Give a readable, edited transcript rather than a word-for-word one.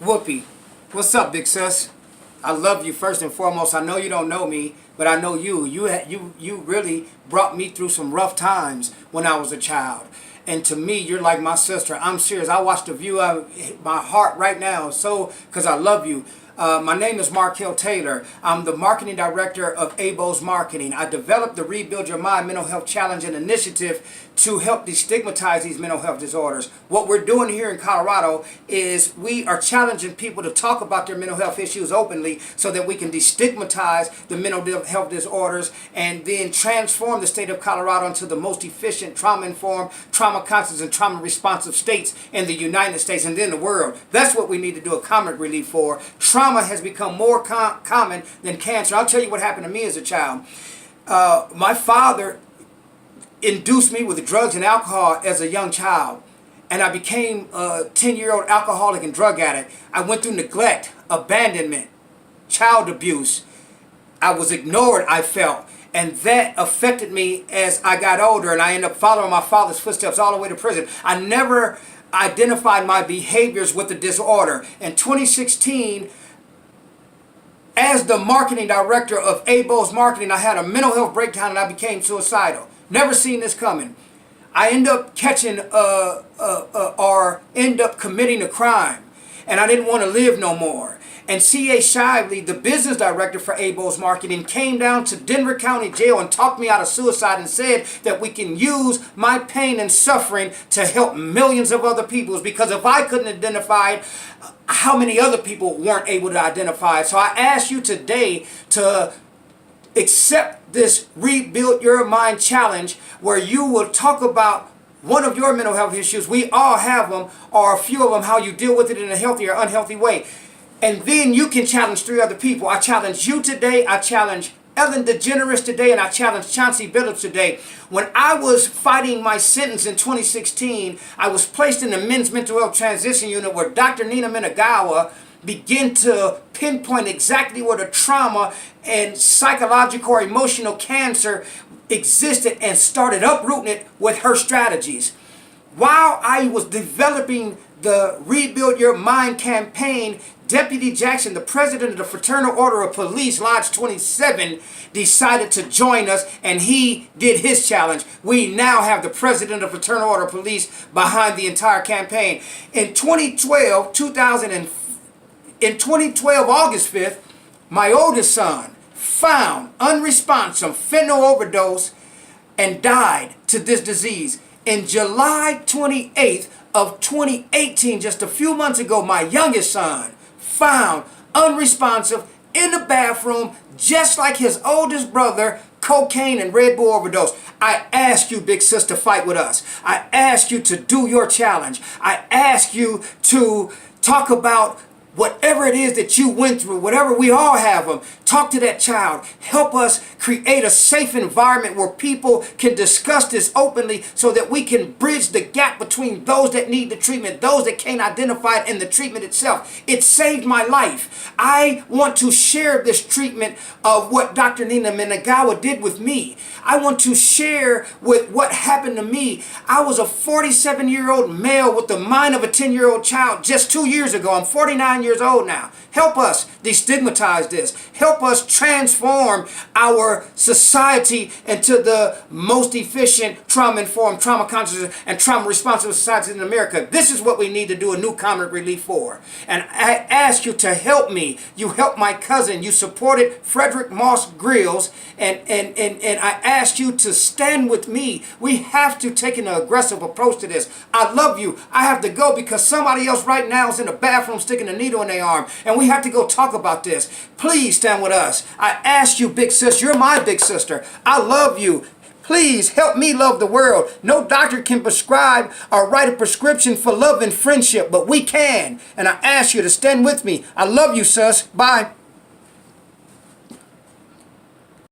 Whoopi, what's up, big sis? I love you first and foremost. I know you don't know me, but I know you. You really brought me through some rough times when I was a child. And to me, you're like my sister. I'm serious. I watched The View. My heart right now, so because I love you. My name is Markel Taylor. I'm the marketing director of ABO's Marketing. I developed the Rebuild Your Mind Mental Health Challenge and Initiative to help destigmatize these mental health disorders. What we're doing here in Colorado is we are challenging people to talk about their mental health issues openly so that we can destigmatize the mental health disorders and then transform the state of Colorado into the most efficient, trauma-informed, trauma-conscious, and trauma-responsive states in the United States and then the world. That's what we need to do a comic relief for. Trauma has become more common than cancer. I'll tell you what happened to me as a child. My father induced me with drugs and alcohol as a young child, and I became a 10-year-old alcoholic and drug addict. I went through neglect, abandonment, child abuse. I was ignored, I felt, and that affected me as I got older, and I ended up following my father's footsteps all the way to prison. I never identified my behaviors with the disorder. In 2016, as the marketing director of ABO's Marketing, I had a mental health breakdown and I became suicidal. Never seen this coming. I end up catching or end up committing a crime, and I didn't want to live no more. And C.A. Shively, the business director for ABO's Marketing, came down to Denver County Jail and talked me out of suicide and said that we can use my pain and suffering to help millions of other people. Because if I couldn't identify it, how many other people weren't able to identify it? So I ask you today to accept this Rebuild Your Mind challenge where you will talk about one of your mental health issues. We all have them, or a few of them, how you deal with it in a healthy or unhealthy way. And then you can challenge 3 other people. I challenge you today, I challenge Ellen DeGeneres today, and I challenge Chauncey Billups today. When I was fighting my sentence in 2016, I was placed in the men's mental health transition unit where Dr. Nina Minagawa begin to pinpoint exactly where the trauma and psychological or emotional cancer existed and started uprooting it with her strategies. While I was developing the Rebuild Your Mind campaign, Deputy Jackson, the president of the Fraternal Order of Police, Lodge 27, decided to join us, and he did his challenge. We now have the president of Fraternal Order of Police behind the entire campaign. In 2012, August 5th, my oldest son found unresponsive fentanyl overdose and died to this disease. In July 28th of 2018, just a few months ago, my youngest son found unresponsive in the bathroom, just like his oldest brother, cocaine and Red Bull overdose. I ask you, big sis, to fight with us. I ask you to do your challenge. I ask you to talk about whatever it is that you went through, whatever, we all have them. Talk to that child. Help us create a safe environment where people can discuss this openly so that we can bridge the gap between those that need the treatment, those that can't identify it, and the treatment itself. It saved my life. I want to share this treatment of what Dr. Nina Minagawa did with me. I want to share with what happened to me. I was a 47-year-old male with the mind of a 10-year-old child just 2 years ago. I'm 49 years old now. Help us destigmatize this. Help us transform our society into the most efficient, trauma-informed, trauma-conscious, and trauma-responsive society in America. This is what we need to do a new comic relief for. And I ask you to help me. You helped my cousin. You supported Frederick Moss Grills. And I ask you to stand with me. We have to take an aggressive approach to this. I love you. I have to go because somebody else right now is in the bathroom sticking a needle in their arm. And we have to go talk about this. Please stand with us. I ask you, big sis, you're my big sister. I love you. Please help me love the world. No doctor can prescribe or write a prescription for love and friendship, but we can. And I ask you to stand with me. I love you, sis. Bye.